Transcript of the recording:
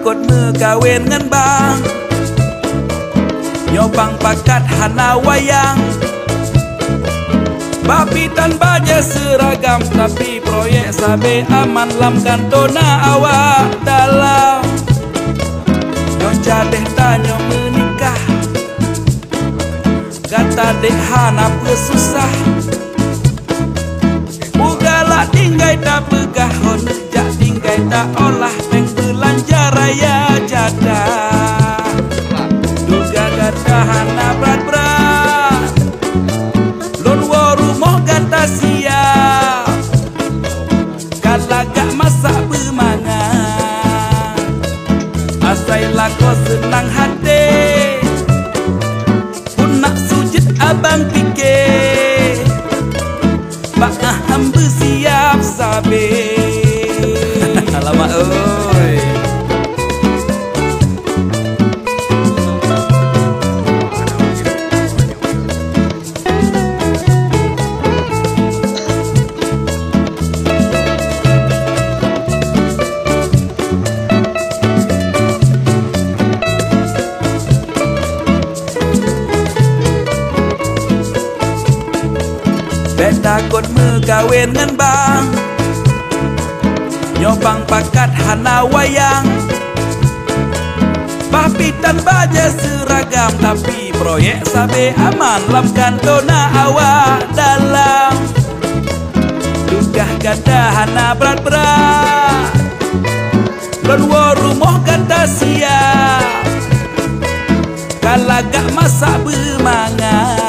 takut megawin ngan bang, nyobang pakat hana wayang. Bapi tanpa je seragam, tapi proyek sabe aman lam kantona awak dalam. Nyoca deh tanyo menikah, kata deh hana pesusah. Mugala tinggai tak pegah, hone jak tinggai tak olah, peng belanja raya jada. Duga kata hana berat-berat, lon waru moh kata siap. Kalau gak masak bermangan, asailah kau senang hati. Pun nak sujud abang fikir, Pak Aham bersiap sabe. Alamak oi. Takut megawin ngan bang, nyobang pakat hana wayang. Bapi tanpa je seragam, tapi proyek sabe aman lam kantona awak dalam. Dugah kata hana berat-berat, lon waru moh kata siap. Kalau gak masak bermangan,